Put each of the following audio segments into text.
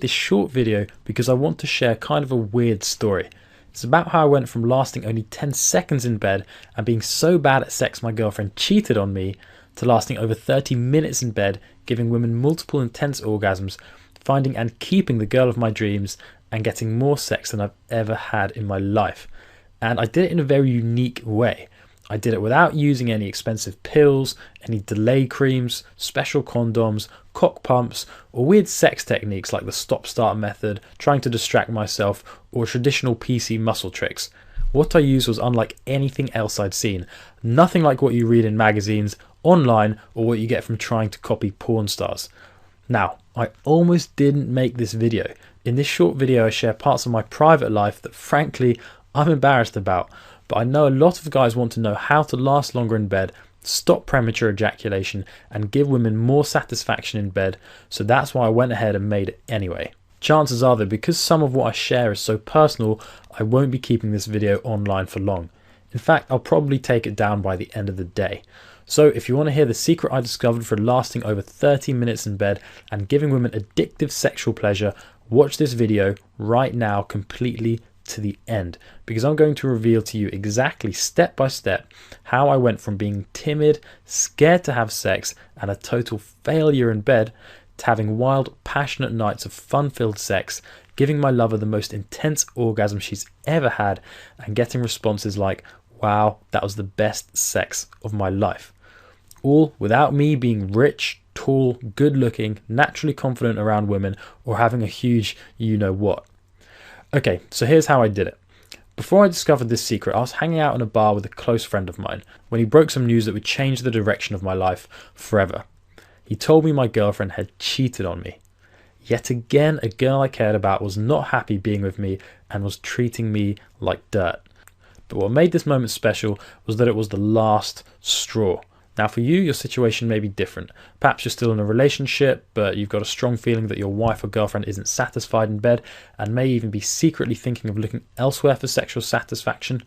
This short video because I want to share kind of a weird story. It's about how I went from lasting only 10 seconds in bed and being so bad at sex my girlfriend cheated on me, to lasting over 30 minutes in bed, giving women multiple intense orgasms, finding and keeping the girl of my dreams, and getting more sex than I've ever had in my life. And I did it in a very unique way. I did it without using any expensive pills, any delay creams, special condoms, cock pumps, or weird sex techniques like the stop-start method, trying to distract myself, or traditional PC muscle tricks. What I used was unlike anything else I'd seen. Nothing like what you read in magazines, online, or what you get from trying to copy porn stars. Now, I almost didn't make this video. In this short video I share parts of my private life that frankly I'm embarrassed about, but I know a lot of guys want to know how to last longer in bed, stop premature ejaculation, and give women more satisfaction in bed, so that's why I went ahead and made it anyway. Chances are though, because some of what I share is so personal, I won't be keeping this video online for long. In fact, I'll probably take it down by the end of the day. So if you want to hear the secret I discovered for lasting over 30 minutes in bed and giving women addictive sexual pleasure, watch this video right now completely to the end, because I'm going to reveal to you exactly step by step how I went from being timid, scared to have sex, and a total failure in bed, to having wild, passionate nights of fun-filled sex, giving my lover the most intense orgasm she's ever had, and getting responses like, "Wow, that was the best sex of my life." All without me being rich, tall, good looking, naturally confident around women, or having a huge you-know-what. Okay, so here's how I did it. Before I discovered this secret, I was hanging out in a bar with a close friend of mine when he broke some news that would change the direction of my life forever. He told me my girlfriend had cheated on me. Yet again, a girl I cared about was not happy being with me and was treating me like dirt. But what made this moment special was that it was the last straw. Now for you, your situation may be different. Perhaps you're still in a relationship, but you've got a strong feeling that your wife or girlfriend isn't satisfied in bed and may even be secretly thinking of looking elsewhere for sexual satisfaction.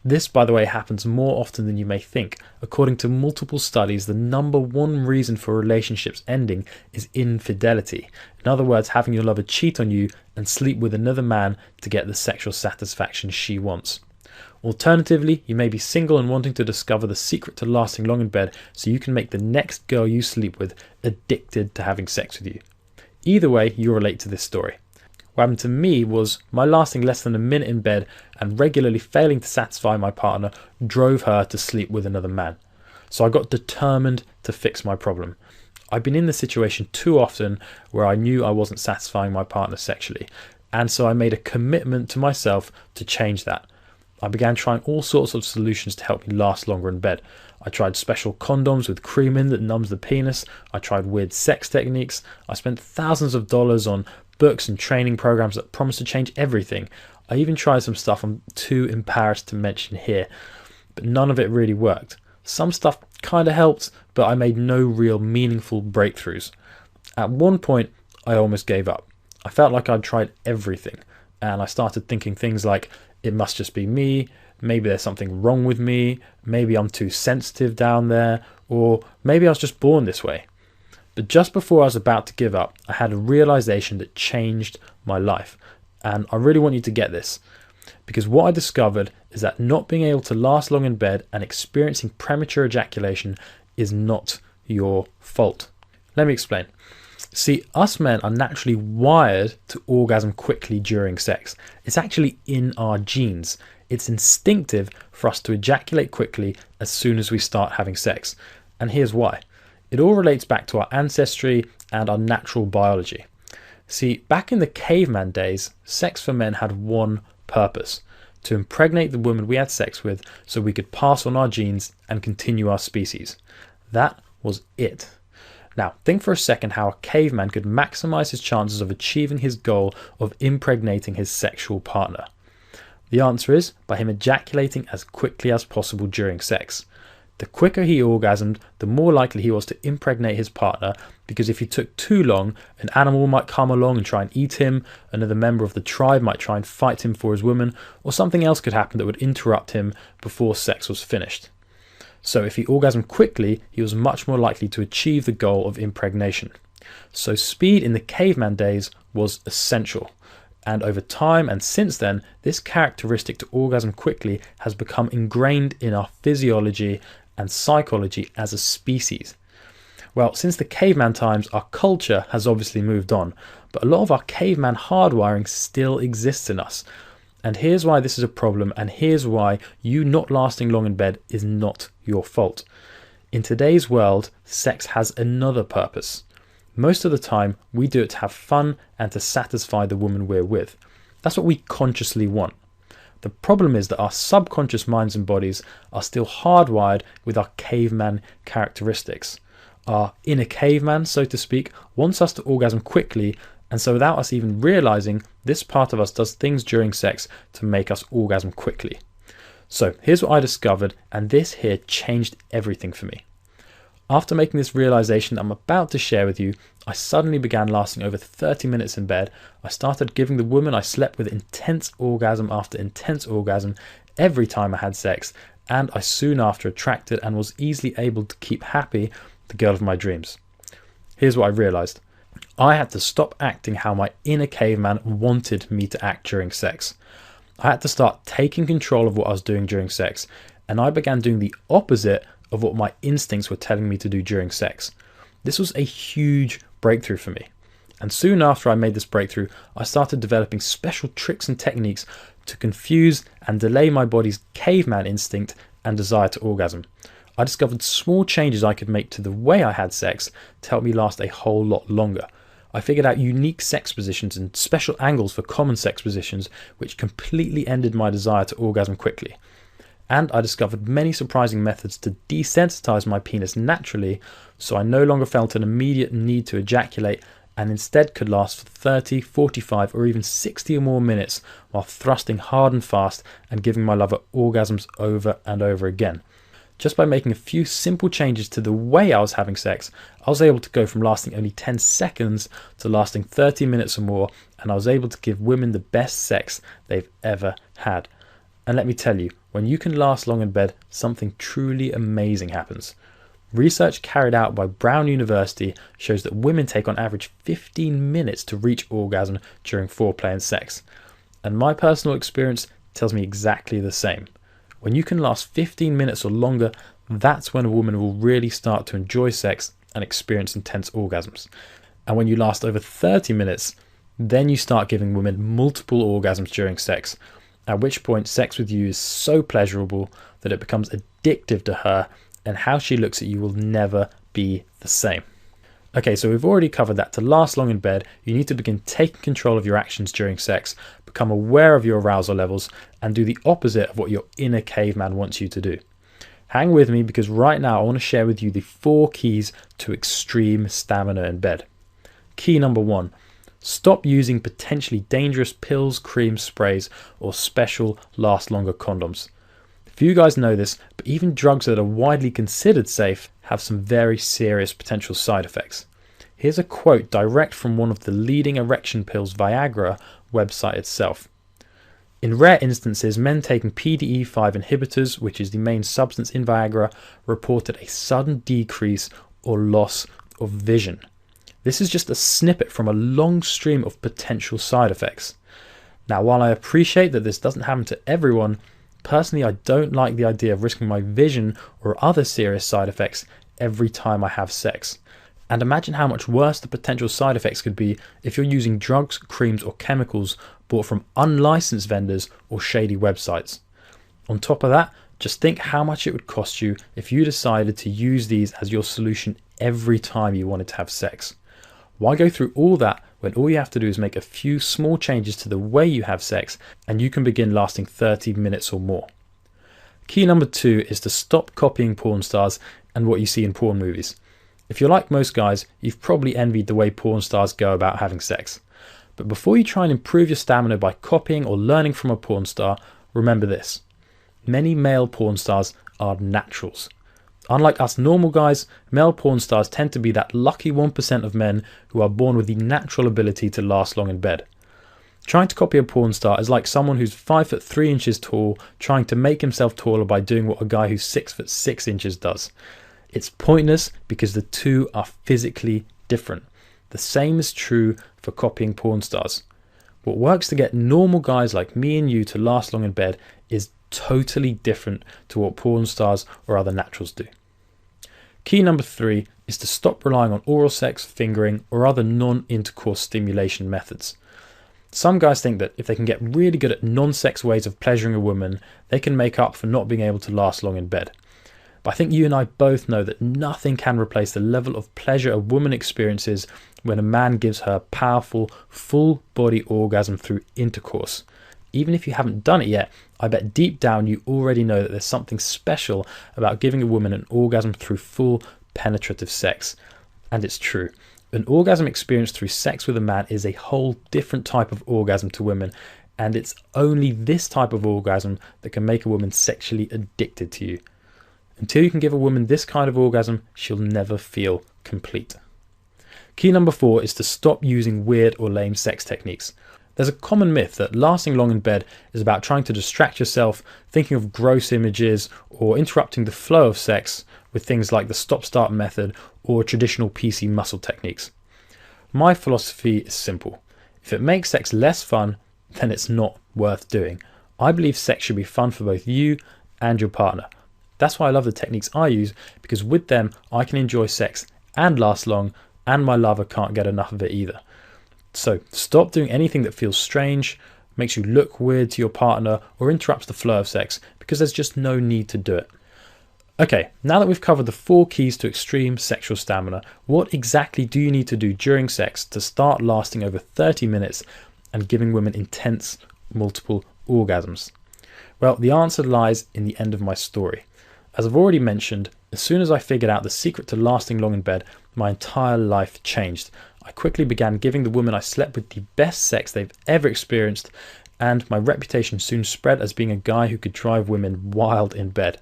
This, by the way, happens more often than you may think. According to multiple studies, the #1 reason for relationships ending is infidelity. In other words, having your lover cheat on you and sleep with another man to get the sexual satisfaction she wants. Alternatively, you may be single and wanting to discover the secret to lasting long in bed so you can make the next girl you sleep with addicted to having sex with you. Either way, you'll relate to this story. What happened to me was my lasting less than a minute in bed and regularly failing to satisfy my partner drove her to sleep with another man. So I got determined to fix my problem. I've been in this situation too often where I knew I wasn't satisfying my partner sexually, and so I made a commitment to myself to change that. I began trying all sorts of solutions to help me last longer in bed. I tried special condoms with cream in that numbs the penis. I tried weird sex techniques. I spent thousands of dollars on books and training programs that promised to change everything. I even tried some stuff I'm too embarrassed to mention here, but none of it really worked. Some stuff kind of helped, but I made no real meaningful breakthroughs. At one point, I almost gave up. I felt like I'd tried everything, and I started thinking things like, it must just be me, maybe there's something wrong with me, maybe I'm too sensitive down there, or maybe I was just born this way. But just before I was about to give up, I had a realization that changed my life. And I really want you to get this, because what I discovered is that not being able to last long in bed and experiencing premature ejaculation is not your fault. Let me explain. See, us men are naturally wired to orgasm quickly during sex. It's actually in our genes. It's instinctive for us to ejaculate quickly as soon as we start having sex. And here's why. It all relates back to our ancestry and our natural biology. See, back in the caveman days, sex for men had one purpose: to impregnate the woman we had sex with so we could pass on our genes and continue our species. That was it. Now, think for a second how a caveman could maximize his chances of achieving his goal of impregnating his sexual partner. The answer is by him ejaculating as quickly as possible during sex. The quicker he orgasmed, the more likely he was to impregnate his partner, because if he took too long, an animal might come along and try and eat him, another member of the tribe might try and fight him for his woman, or something else could happen that would interrupt him before sex was finished. So if he orgasmed quickly, he was much more likely to achieve the goal of impregnation. So speed in the caveman days was essential. And over time and since then, this characteristic to orgasm quickly has become ingrained in our physiology and psychology as a species. Well, since the caveman times, our culture has obviously moved on, but a lot of our caveman hardwiring still exists in us. And here's why this is a problem, and here's why you not lasting long in bed is not your fault. In today's world, sex has another purpose. Most of the time, we do it to have fun and to satisfy the woman we're with. That's what we consciously want. The problem is that our subconscious minds and bodies are still hardwired with our caveman characteristics. Our inner caveman, so to speak, wants us to orgasm quickly, and so without us even realizing, this part of us does things during sex to make us orgasm quickly. So here's what I discovered, and this here changed everything for me. After making this realization that I'm about to share with you, I suddenly began lasting over 30 minutes in bed. I started giving the woman I slept with intense orgasm after intense orgasm every time I had sex, and I soon after attracted and was easily able to keep happy the girl of my dreams. Here's what I realized. I had to stop acting how my inner caveman wanted me to act during sex. I had to start taking control of what I was doing during sex, and I began doing the opposite of what my instincts were telling me to do during sex. This was a huge breakthrough for me. And soon after I made this breakthrough, I started developing special tricks and techniques to confuse and delay my body's caveman instinct and desire to orgasm. I discovered small changes I could make to the way I had sex to help me last a whole lot longer. I figured out unique sex positions and special angles for common sex positions, which completely ended my desire to orgasm quickly. And I discovered many surprising methods to desensitize my penis naturally, so I no longer felt an immediate need to ejaculate and instead could last for 30, 45 or even 60 or more minutes while thrusting hard and fast and giving my lover orgasms over and over again. Just by making a few simple changes to the way I was having sex, I was able to go from lasting only 10 seconds to lasting 30 minutes or more, and I was able to give women the best sex they've ever had. And let me tell you, when you can last long in bed, something truly amazing happens. Research carried out by Brown University shows that women take on average 15 minutes to reach orgasm during foreplay and sex. And my personal experience tells me exactly the same. When you can last 15 minutes or longer, that's when a woman will really start to enjoy sex and experience intense orgasms. And when you last over 30 minutes, then you start giving women multiple orgasms during sex, at which point sex with you is so pleasurable that it becomes addictive to her, and how she looks at you will never be the same. Okay, so we've already covered that to last long in bed, you need to begin taking control of your actions during sex, become aware of your arousal levels, and do the opposite of what your inner caveman wants you to do. Hang with me, because right now I want to share with you the 4 keys to extreme stamina in bed. Key number 1. Stop using potentially dangerous pills, creams, sprays, or special last longer condoms. Few guys know this, but even drugs that are widely considered safe have some very serious potential side effects. Here's a quote direct from one of the leading erection pills, Viagra, website itself. In rare instances, men taking PDE5 inhibitors, which is the main substance in Viagra, reported a sudden decrease or loss of vision. This is just a snippet from a long stream of potential side effects. Now, while I appreciate that this doesn't happen to everyone, personally I don't like the idea of risking my vision or other serious side effects every time I have sex. And imagine how much worse the potential side effects could be if you're using drugs, creams or chemicals bought from unlicensed vendors or shady websites. On top of that, just think how much it would cost you if you decided to use these as your solution every time you wanted to have sex. Why go through all that when all you have to do is make a few small changes to the way you have sex and you can begin lasting 30 minutes or more? Key number 2 is to stop copying porn stars and what you see in porn movies. If you're like most guys, you've probably envied the way porn stars go about having sex. But before you try and improve your stamina by copying or learning from a porn star, remember this. Many male porn stars are naturals. Unlike us normal guys, male porn stars tend to be that lucky 1% of men who are born with the natural ability to last long in bed. Trying to copy a porn star is like someone who's 5'3" tall trying to make himself taller by doing what a guy who's 6'6" does. It's pointless because the two are physically different. The same is true for copying porn stars. What works to get normal guys like me and you to last long in bed is totally different to what porn stars or other naturals do. Key number 3 is to stop relying on oral sex, fingering, or other non-intercourse stimulation methods. Some guys think that if they can get really good at non-sex ways of pleasuring a woman, they can make up for not being able to last long in bed. But I think you and I both know that nothing can replace the level of pleasure a woman experiences when a man gives her a powerful, full-body orgasm through intercourse. Even if you haven't done it yet, I bet deep down you already know that there's something special about giving a woman an orgasm through full penetrative sex. And it's true. An orgasm experienced through sex with a man is a whole different type of orgasm to women, and it's only this type of orgasm that can make a woman sexually addicted to you. Until you can give a woman this kind of orgasm, she'll never feel complete. Key number 4 is to stop using weird or lame sex techniques. There's a common myth that lasting long in bed is about trying to distract yourself, thinking of gross images, or interrupting the flow of sex with things like the stop-start method or traditional PC muscle techniques. My philosophy is simple. If it makes sex less fun, then it's not worth doing. I believe sex should be fun for both you and your partner. That's why I love the techniques I use, because with them I can enjoy sex and last long, and my lover can't get enough of it either. So stop doing anything that feels strange, makes you look weird to your partner, or interrupts the flow of sex, because there's just no need to do it. Okay, now that we've covered the 4 keys to extreme sexual stamina, what exactly do you need to do during sex to start lasting over 30 minutes and giving women intense, multiple orgasms? Well, the answer lies in the end of my story. As I've already mentioned, as soon as I figured out the secret to lasting long in bed, my entire life changed. I quickly began giving the women I slept with the best sex they've ever experienced, and my reputation soon spread as being a guy who could drive women wild in bed.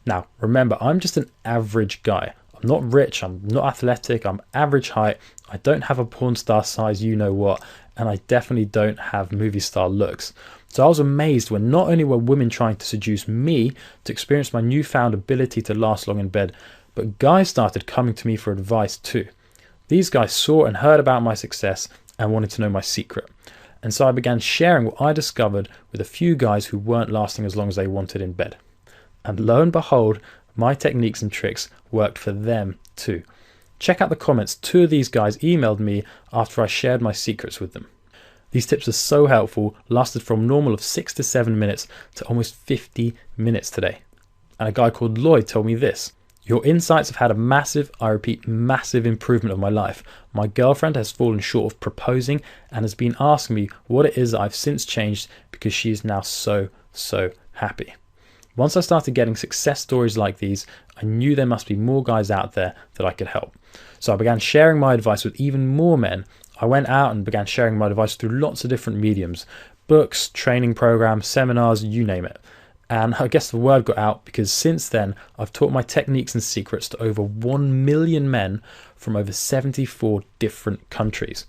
Now, remember, I'm just an average guy. I'm not rich, I'm not athletic, I'm average height, I don't have a porn star size you know what, and I definitely don't have movie star looks. So I was amazed when not only were women trying to seduce me to experience my newfound ability to last long in bed, but guys started coming to me for advice too. These guys saw and heard about my success and wanted to know my secret. And so I began sharing what I discovered with a few guys who weren't lasting as long as they wanted in bed. And lo and behold, my techniques and tricks worked for them too. Check out the comments 2 of these guys emailed me after I shared my secrets with them. These tips are so helpful, lasted from normal of 6 to 7 minutes to almost 50 minutes today. And a guy called Lloyd told me this: "Your insights have had a massive, I repeat, massive improvement of my life. My girlfriend has fallen short of proposing and has been asking me what it is that I've since changed because she is now so happy." Once I started getting success stories like these, I knew there must be more guys out there that I could help. So I began sharing my advice with even more men. I went out and began sharing my advice through lots of different mediums: books, training programs, seminars, you name it. And I guess the word got out, because since then I've taught my techniques and secrets to over 1 million men from over 74 different countries.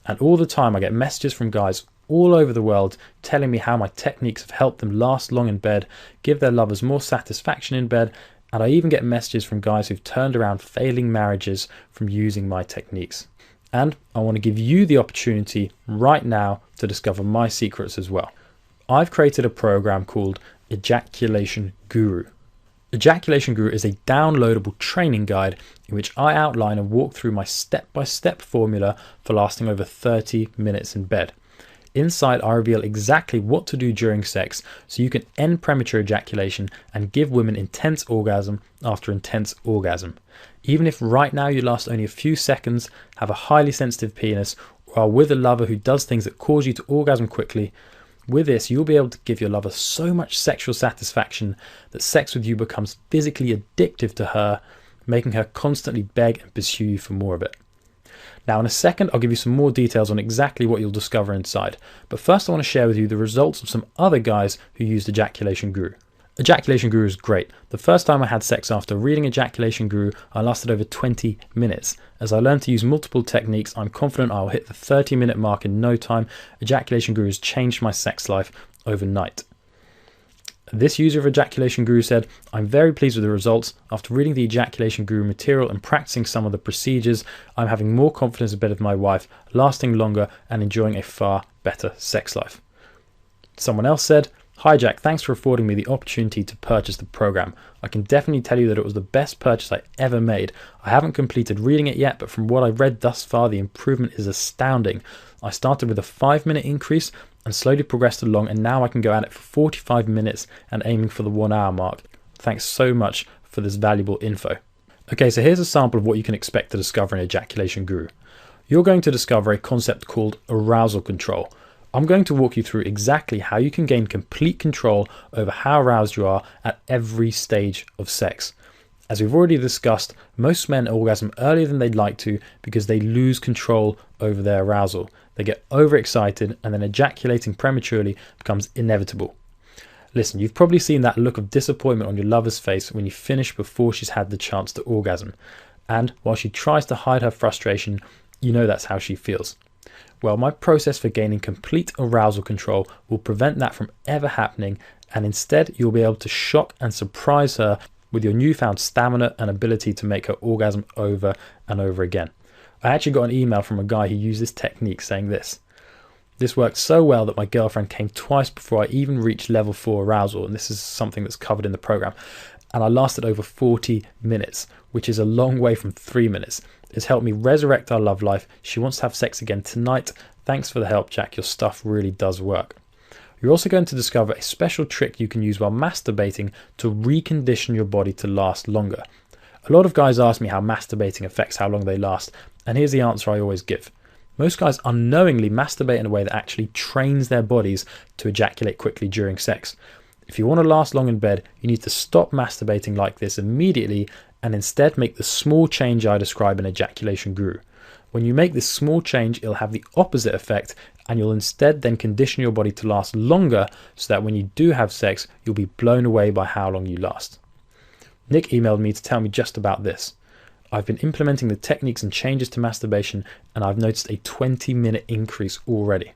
And all the time I get messages from guys all over the world telling me how my techniques have helped them last long in bed, give their lovers more satisfaction in bed, and I even get messages from guys who've turned around failing marriages from using my techniques. And I want to give you the opportunity right now to discover my secrets as well. I've created a program called Ejaculation Guru. Ejaculation Guru is a downloadable training guide in which I outline and walk through my step-by-step formula for lasting over 30 minutes in bed. Inside, I reveal exactly what to do during sex so you can end premature ejaculation and give women intense orgasm after intense orgasm. Even if right now you last only a few seconds, have a highly sensitive penis, or are with a lover who does things that cause you to orgasm quickly, with this you'll be able to give your lover so much sexual satisfaction that sex with you becomes physically addictive to her, making her constantly beg and pursue you for more of it. Now in a second I'll give you some more details on exactly what you'll discover inside, but first I want to share with you the results of some other guys who used Ejaculation Guru. Ejaculation Guru is great. The first time I had sex after reading Ejaculation Guru, I lasted over 20 minutes. As I learned to use multiple techniques, I'm confident I'll hit the 30-minute mark in no time. Ejaculation Guru has changed my sex life overnight. This user of Ejaculation Guru said, "I'm very pleased with the results. After reading the Ejaculation Guru material and practicing some of the procedures, I'm having more confidence in bed with my wife, lasting longer and enjoying a far better sex life." Someone else said, "Hi Jack, thanks for affording me the opportunity to purchase the program. I can definitely tell you that it was the best purchase I ever made. I haven't completed reading it yet, but from what I've read thus far, the improvement is astounding. I started with a 5-minute increase and slowly progressed along, and now I can go at it for 45 minutes and aiming for the 1 hour mark. Thanks so much for this valuable info." Okay, so here's a sample of what you can expect to discover in Ejaculation Guru. You're going to discover a concept called arousal control. I'm going to walk you through exactly how you can gain complete control over how aroused you are at every stage of sex. As we've already discussed, most men orgasm earlier than they'd like to because they lose control over their arousal. They get overexcited and then ejaculating prematurely becomes inevitable. Listen, you've probably seen that look of disappointment on your lover's face when you finish before she's had the chance to orgasm. And while she tries to hide her frustration, you know that's how she feels. Well, my process for gaining complete arousal control will prevent that from ever happening, and instead you'll be able to shock and surprise her with your newfound stamina and ability to make her orgasm over and over again. I actually got an email from a guy who used this technique saying this: "This worked so well that my girlfriend came twice before I even reached level 4 arousal," and this is something that's covered in the program, "and I lasted over 40 minutes, which is a long way from 3 minutes. It's helped me resurrect our love life. She wants to have sex again tonight. Thanks for the help, Jack. Your stuff really does work." You're also going to discover a special trick you can use while masturbating to recondition your body to last longer. A lot of guys ask me how masturbating affects how long they last, and here's the answer I always give. Most guys unknowingly masturbate in a way that actually trains their bodies to ejaculate quickly during sex. If you want to last long in bed, you need to stop masturbating like this immediately and instead make the small change I describe in Ejaculation Guru. When you make this small change, it'll have the opposite effect, and you'll instead then condition your body to last longer so that when you do have sex, you'll be blown away by how long you last. Nick emailed me to tell me just about this. "I've been implementing the techniques and changes to masturbation, and I've noticed a 20-minute increase already."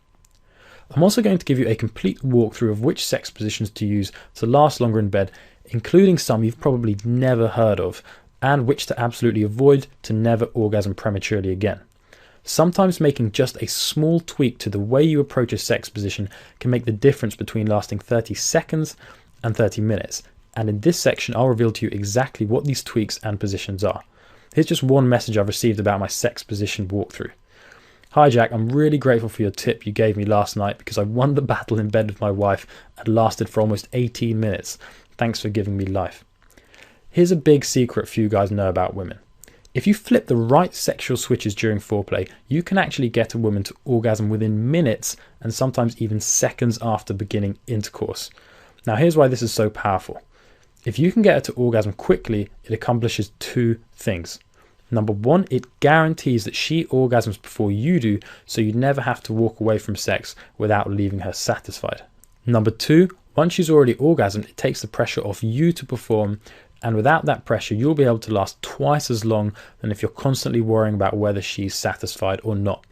I'm also going to give you a complete walkthrough of which sex positions to use to last longer in bed, including some you've probably never heard of, and which to absolutely avoid to never orgasm prematurely again. Sometimes making just a small tweak to the way you approach a sex position can make the difference between lasting 30 seconds and 30 minutes, and in this section I'll reveal to you exactly what these tweaks and positions are. Here's just one message I've received about my sex position walkthrough. "Hi Jack, I'm really grateful for your tip you gave me last night because I won the battle in bed with my wife and lasted for almost 18 minutes. Thanks for giving me life." Here's a big secret few guys know about women. If you flip the right sexual switches during foreplay, you can actually get a woman to orgasm within minutes and sometimes even seconds after beginning intercourse. Now here's why this is so powerful. If you can get her to orgasm quickly, it accomplishes 2 things. Number 1, it guarantees that she orgasms before you do, so you never have to walk away from sex without leaving her satisfied. Number 2, once she's already orgasmed, it takes the pressure off you to perform, and without that pressure, you'll be able to last twice as long than if you're constantly worrying about whether she's satisfied or not.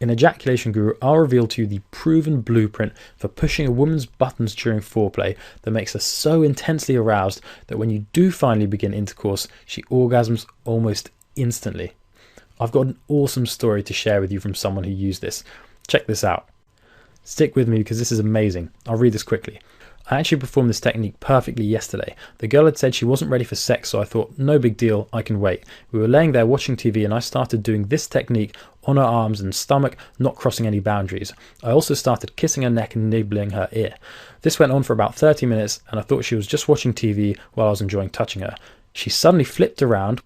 In Ejaculation Guru, I'll reveal to you the proven blueprint for pushing a woman's buttons during foreplay that makes her so intensely aroused that when you do finally begin intercourse, she orgasms almost instantly. I've got an awesome story to share with you from someone who used this. Check this out. Stick with me because this is amazing. I'll read this quickly. "I actually performed this technique perfectly yesterday. The girl had said she wasn't ready for sex, so I thought, no big deal, I can wait. We were laying there watching TV and I started doing this technique on her arms and stomach, not crossing any boundaries. I also started kissing her neck and nibbling her ear. This went on for about 30 minutes and I thought she was just watching TV while I was enjoying touching her. She suddenly flipped around.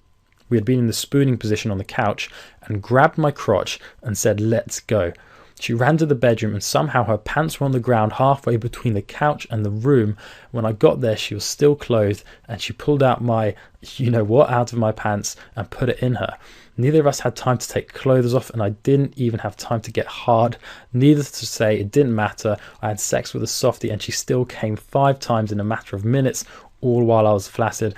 We had been in the spooning position on the couch and grabbed my crotch and said, 'Let's go.' She ran to the bedroom and somehow her pants were on the ground halfway between the couch and the room. When I got there, she was still clothed and she pulled out my, you know what, out of my pants and put it in her. Neither of us had time to take clothes off and I didn't even have time to get hard. Needless to say, it didn't matter. I had sex with a softie and she still came 5 times in a matter of minutes, all while I was flaccid.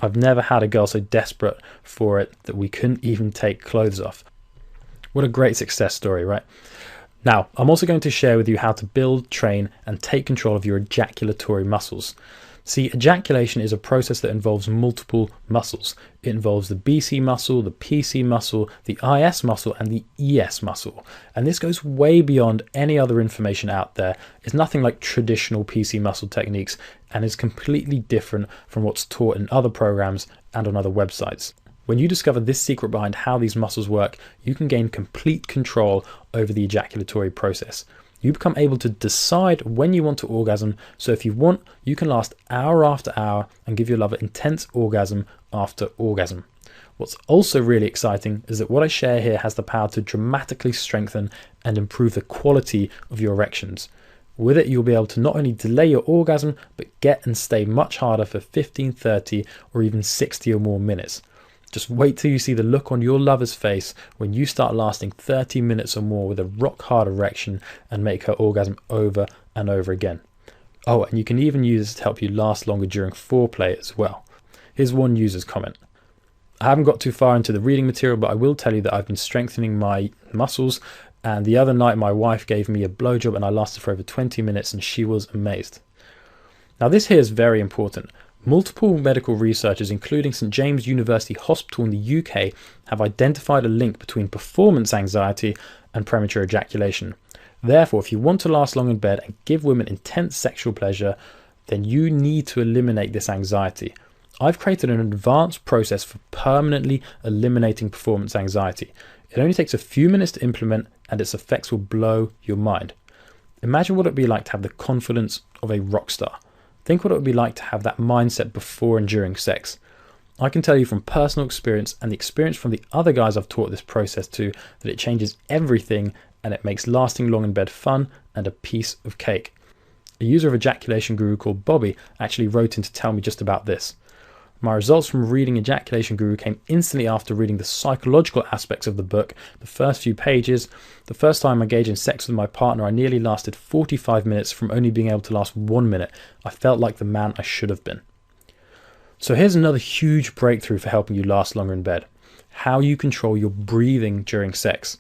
I've never had a girl so desperate for it that we couldn't even take clothes off." What a great success story, right? Now, I'm also going to share with you how to build, train, and take control of your ejaculatory muscles. See, ejaculation is a process that involves multiple muscles. It involves the BC muscle, the PC muscle, the IS muscle, and the ES muscle. And this goes way beyond any other information out there. It's nothing like traditional PC muscle techniques and is completely different from what's taught in other programs and on other websites. When you discover this secret behind how these muscles work, you can gain complete control over the ejaculatory process. You become able to decide when you want to orgasm, so if you want, you can last hour after hour and give your lover intense orgasm after orgasm. What's also really exciting is that what I share here has the power to dramatically strengthen and improve the quality of your erections. With it, you'll be able to not only delay your orgasm, but get and stay much harder for 15, 30, or even 60 or more minutes. Just wait till you see the look on your lover's face when you start lasting 30 minutes or more with a rock hard erection and make her orgasm over and over again. Oh, and you can even use this to help you last longer during foreplay as well. Here's one user's comment. I haven't got too far into the reading material, but I will tell you that I've been strengthening my muscles, and the other night my wife gave me a blowjob and I lasted for over 20 minutes and she was amazed. Now this here is very important. Multiple medical researchers, including St James University Hospital in the UK, have identified a link between performance anxiety and premature ejaculation. Therefore, if you want to last long in bed and give women intense sexual pleasure, then you need to eliminate this anxiety. I've created an advanced process for permanently eliminating performance anxiety. It only takes a few minutes to implement and its effects will blow your mind. Imagine what it would be like to have the confidence of a rock star. Think what it would be like to have that mindset before and during sex. I can tell you from personal experience and the experience from the other guys I've taught this process to that it changes everything and it makes lasting long in bed fun and a piece of cake. A user of Ejaculation Guru called Bobby actually wrote in to tell me just about this. My results from reading Ejaculation Guru came instantly after reading the psychological aspects of the book. The first few pages, the first time I engaged in sex with my partner, I nearly lasted 45 minutes from only being able to last 1 minute. I felt like the man I should have been. So here's another huge breakthrough for helping you last longer in bed. How you control your breathing during sex.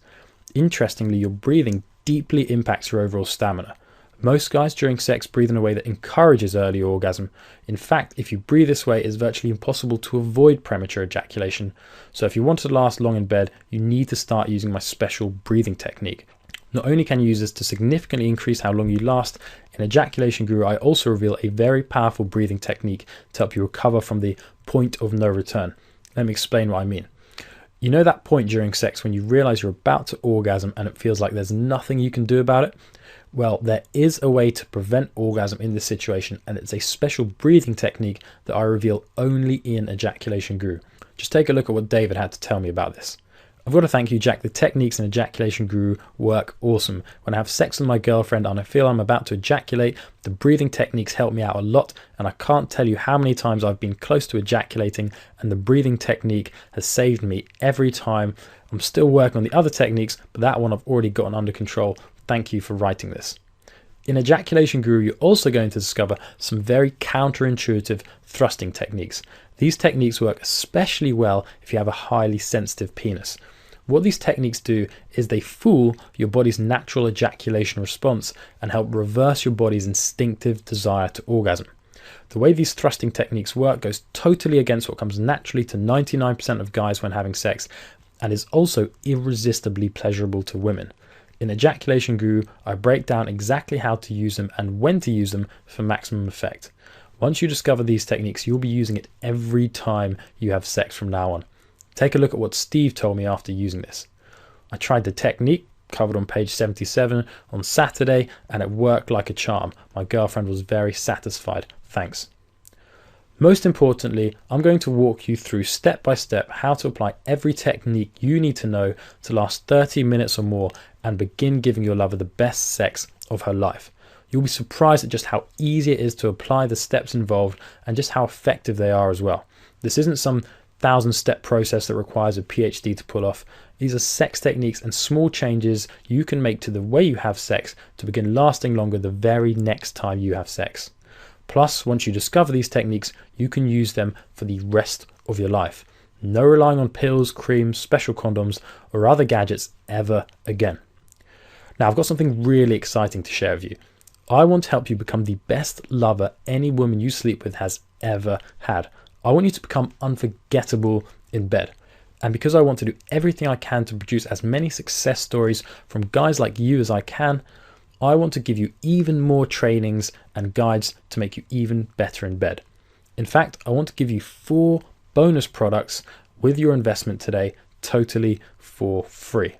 Interestingly, your breathing deeply impacts your overall stamina. Most guys during sex breathe in a way that encourages early orgasm. In fact, if you breathe this way, it's virtually impossible to avoid premature ejaculation. So if you want to last long in bed, you need to start using my special breathing technique. Not only can you use this to significantly increase how long you last, in Ejaculation Guru I also reveal a very powerful breathing technique to help you recover from the point of no return. Let me explain what I mean. You know that point during sex when you realize you're about to orgasm and it feels like there's nothing you can do about it? Well, there is a way to prevent orgasm in this situation, and it's a special breathing technique that I reveal only in Ejaculation Guru. Just take a look at what David had to tell me about this. I've got to thank you, Jack. The techniques in Ejaculation Guru work awesome. When I have sex with my girlfriend and I feel I'm about to ejaculate, the breathing techniques help me out a lot, and I can't tell you how many times I've been close to ejaculating and the breathing technique has saved me every time. I'm still working on the other techniques, but that one I've already gotten under control. Thank you for writing this. In Ejaculation Guru, you're also going to discover some very counterintuitive thrusting techniques. These techniques work especially well if you have a highly sensitive penis. What these techniques do is they fool your body's natural ejaculation response and help reverse your body's instinctive desire to orgasm. The way these thrusting techniques work goes totally against what comes naturally to 99% of guys when having sex, and is also irresistibly pleasurable to women. In Ejaculation Guru, I break down exactly how to use them and when to use them for maximum effect. Once you discover these techniques, you'll be using it every time you have sex from now on. Take a look at what Steve told me after using this. I tried the technique, covered on page 77, on Saturday, and it worked like a charm. My girlfriend was very satisfied. Thanks. Most importantly, I'm going to walk you through step by step how to apply every technique you need to know to last 30 minutes or more and begin giving your lover the best sex of her life. You'll be surprised at just how easy it is to apply the steps involved and just how effective they are as well. This isn't some 1,000-step process that requires a PhD to pull off. These are sex techniques and small changes you can make to the way you have sex to begin lasting longer the very next time you have sex. Plus, once you discover these techniques, you can use them for the rest of your life. No relying on pills, creams, special condoms, or other gadgets ever again. Now, I've got something really exciting to share with you. I want to help you become the best lover any woman you sleep with has ever had. I want you to become unforgettable in bed. And because I want to do everything I can to produce as many success stories from guys like you as I can, I want to give you even more trainings and guides to make you even better in bed. In fact, I want to give you 4 bonus products with your investment today, totally for free.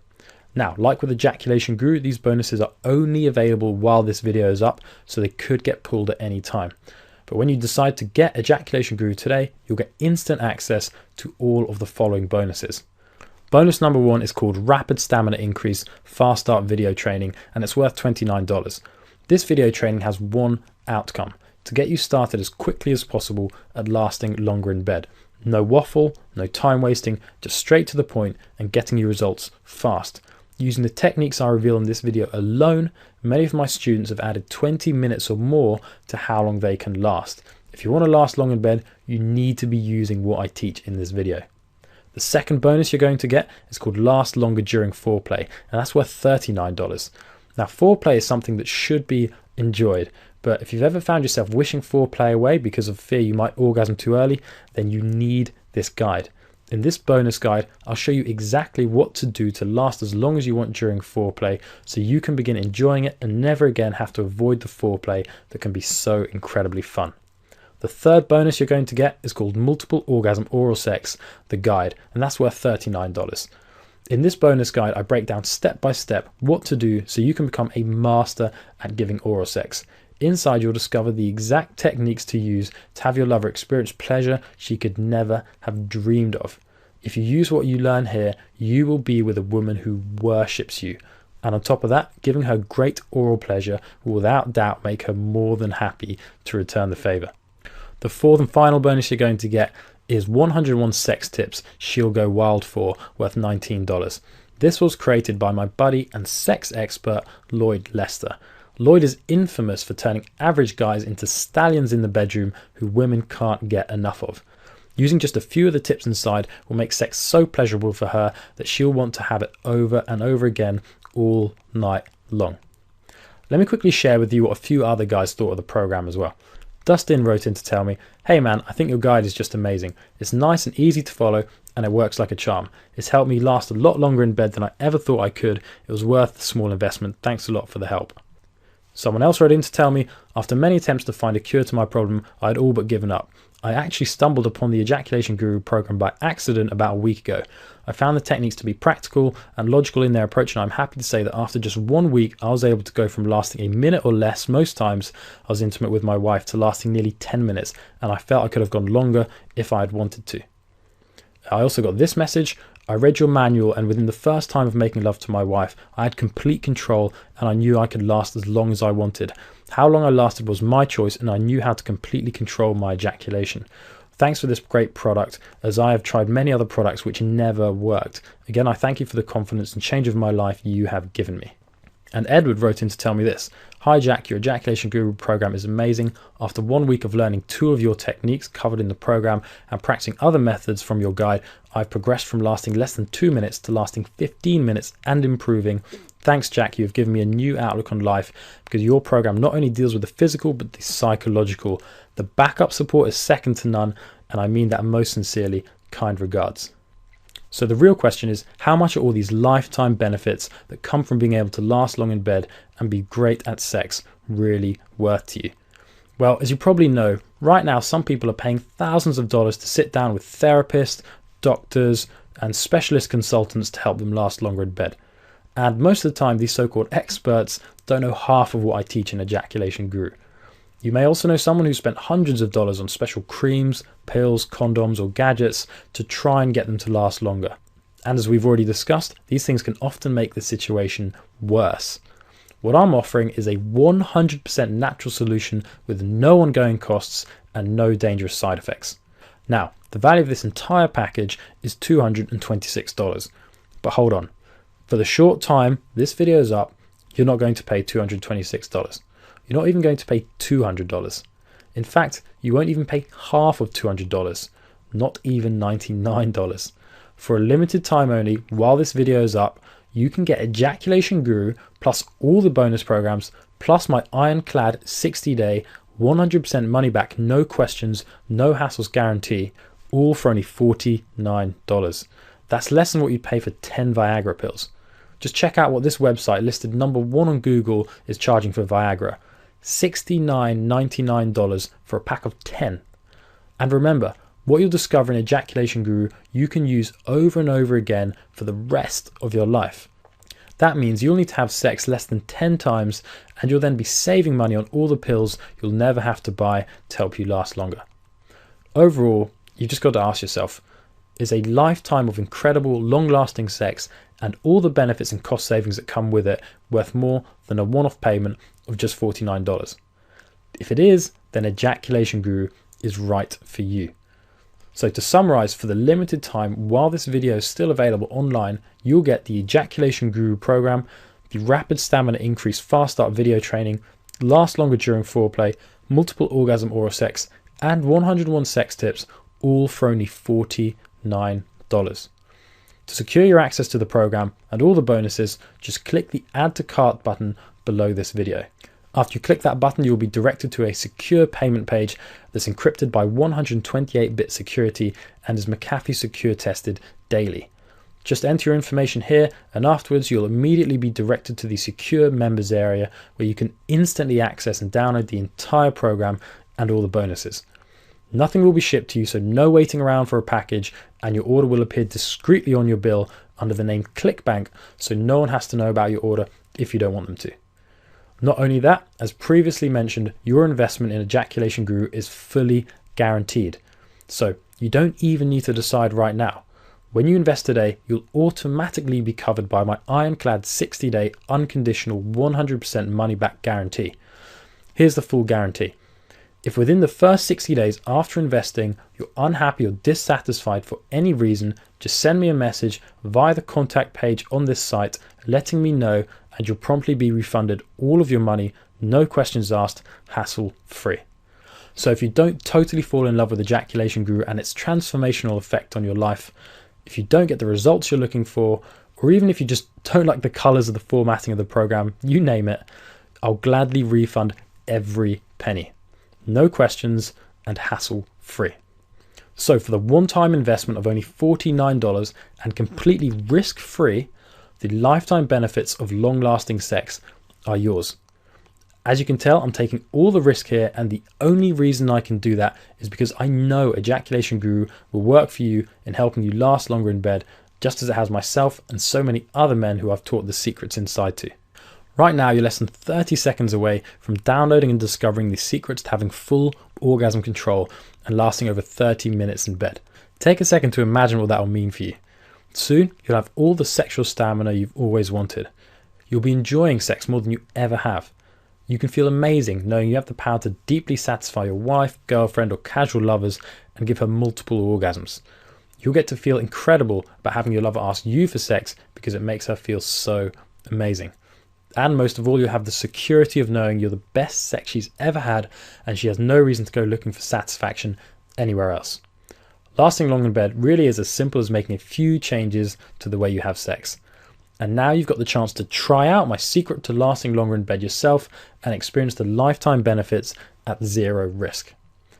Now, like with Ejaculation Guru, these bonuses are only available while this video is up, so they could get pulled at any time. But when you decide to get Ejaculation Guru today, you'll get instant access to all of the following bonuses. Bonus number 1 is called Rapid Stamina Increase Fast Start Video Training, and it's worth $29. This video training has one outcome: to get you started as quickly as possible at lasting longer in bed. No waffle, no time wasting, just straight to the point and getting you results fast. Using the techniques I reveal in this video alone, many of my students have added 20 minutes or more to how long they can last. If you want to last long in bed, you need to be using what I teach in this video. The second bonus you're going to get is called Last Longer During Foreplay, and that's worth $39. Now, foreplay is something that should be enjoyed, but if you've ever found yourself wishing foreplay away because of fear you might orgasm too early, then you need this guide. In this bonus guide, I'll show you exactly what to do to last as long as you want during foreplay, so you can begin enjoying it and never again have to avoid the foreplay that can be so incredibly fun. The third bonus you're going to get is called Multiple Orgasm Oral Sex, the guide, and that's worth $39. In this bonus guide, I break down step by step what to do so you can become a master at giving oral sex. Inside, you'll discover the exact techniques to use to have your lover experience pleasure she could never have dreamed of. If you use what you learn here, you will be with a woman who worships you. And on top of that, giving her great oral pleasure will without doubt make her more than happy to return the favor. The fourth and final bonus you're going to get is 101 sex tips she'll go wild for, worth $19. This was created by my buddy and sex expert, Lloyd Lester. Lloyd is infamous for turning average guys into stallions in the bedroom who women can't get enough of. Using just a few of the tips inside will make sex so pleasurable for her that she'll want to have it over and over again all night long. Let me quickly share with you what a few other guys thought of the program as well. Dustin wrote in to tell me, "Hey man, I think your guide is just amazing. It's nice and easy to follow and it works like a charm. It's helped me last a lot longer in bed than I ever thought I could. It was worth the small investment. Thanks a lot for the help." Someone else wrote in to tell me, "After many attempts to find a cure to my problem, I had all but given up. I actually stumbled upon the Ejaculation Guru program by accident about a week ago. I found the techniques to be practical and logical in their approach, and I'm happy to say that after just 1 week, I was able to go from lasting a minute or less most times I was intimate with my wife to lasting nearly 10 minutes, and I felt I could have gone longer if I had wanted to." I also got this message: "I read your manual and within the first time of making love to my wife, I had complete control and I knew I could last as long as I wanted. How long I lasted was my choice and I knew how to completely control my ejaculation. Thanks for this great product, as I have tried many other products which never worked. Again, I thank you for the confidence and change of my life you have given me." And Edward wrote in to tell me this: "Hi Jack, your Ejaculation Guru program is amazing. After 1 week of learning 2 of your techniques covered in the program and practicing other methods from your guide, I've progressed from lasting less than 2 minutes to lasting 15 minutes and improving. Thanks Jack, you have given me a new outlook on life because your program not only deals with the physical but the psychological. The backup support is second to none, and I mean that most sincerely. Kind regards." So the real question is, how much are all these lifetime benefits that come from being able to last long in bed and be great at sex really worth to you? Well, as you probably know, right now some people are paying thousands of dollars to sit down with therapists, doctors, and specialist consultants to help them last longer in bed. And most of the time, these so-called experts don't know half of what I teach in Ejaculation Guru. You may also know someone who spent hundreds of dollars on special creams, pills, condoms, or gadgets to try and get them to last longer. And as we've already discussed, these things can often make the situation worse. What I'm offering is a 100% natural solution with no ongoing costs and no dangerous side effects. Now, the value of this entire package is $226. But hold on. For the short time this video is up, you're not going to pay $226. You're not even going to pay $200. In fact, you won't even pay half of $200, not even $99. For a limited time only, while this video is up, you can get Ejaculation Guru plus all the bonus programs, plus my ironclad 60-day, 100% money back, no questions, no hassles guarantee, all for only $49. That's less than what you'd pay for 10 Viagra pills. Just check out what this website, listed #1 on Google, is charging for Viagra. $69.99 for a pack of 10. And remember, what you'll discover in Ejaculation Guru, you can use over and over again for the rest of your life. That means you'll need to have sex less than 10 times, and you'll then be saving money on all the pills you'll never have to buy to help you last longer. Overall, you've just got to ask yourself, is a lifetime of incredible, long-lasting sex and all the benefits and cost savings that come with it worth more than a one-off payment of just $49? If it is, then Ejaculation Guru is right for you. So to summarize, for the limited time while this video is still available online, you'll get the Ejaculation Guru program, the rapid stamina increase fast start video training, last longer during foreplay, multiple orgasm oral sex, and 101 sex tips, all for only $49. To secure your access to the program and all the bonuses, just click the Add to Cart button below this video. After you click that button, you'll be directed to a secure payment page that's encrypted by 128-bit security and is McAfee secure tested daily. Just enter your information here, and afterwards you'll immediately be directed to the secure members area where you can instantly access and download the entire program and all the bonuses. Nothing will be shipped to you, so no waiting around for a package, and your order will appear discreetly on your bill under the name ClickBank, so no one has to know about your order if you don't want them to. Not only that, as previously mentioned, your investment in Ejaculation Guru is fully guaranteed. So you don't even need to decide right now. When you invest today, you'll automatically be covered by my ironclad 60-day unconditional 100% money back guarantee. Here's the full guarantee. If within the first 60 days after investing, you're unhappy or dissatisfied for any reason, just send me a message via the contact page on this site letting me know, and you'll promptly be refunded all of your money, no questions asked, hassle-free. So if you don't totally fall in love with Ejaculation Guru and its transformational effect on your life, if you don't get the results you're looking for, or even if you just don't like the colors of the formatting of the program, you name it, I'll gladly refund every penny. No questions and hassle-free. So for the one-time investment of only $49 and completely risk-free, the lifetime benefits of long-lasting sex are yours. As you can tell, I'm taking all the risk here, and the only reason I can do that is because I know Ejaculation Guru will work for you in helping you last longer in bed, just as it has myself and so many other men who I've taught the secrets inside to. Right now, you're less than 30 seconds away from downloading and discovering the secrets to having full orgasm control and lasting over 30 minutes in bed. Take a second to imagine what that will mean for you. Soon, you'll have all the sexual stamina you've always wanted. You'll be enjoying sex more than you ever have. You can feel amazing knowing you have the power to deeply satisfy your wife, girlfriend, or casual lovers and give her multiple orgasms. You'll get to feel incredible about having your lover ask you for sex because it makes her feel so amazing. And most of all, you'll have the security of knowing you're the best sex she's ever had, and she has no reason to go looking for satisfaction anywhere else. Lasting long in bed really is as simple as making a few changes to the way you have sex. And now you've got the chance to try out my secret to lasting longer in bed yourself and experience the lifetime benefits at zero risk.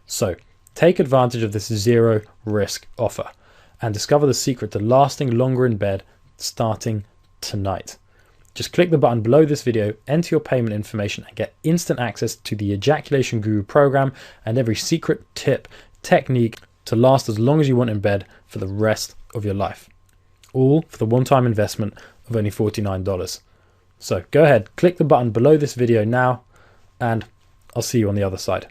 So take advantage of this zero risk offer and discover the secret to lasting longer in bed starting tonight. Just click the button below this video, enter your payment information, and get instant access to the Ejaculation Guru program and every secret, tip, technique to last as long as you want in bed for the rest of your life. All for the one-time investment of only $49. So go ahead, click the button below this video now, and I'll see you on the other side.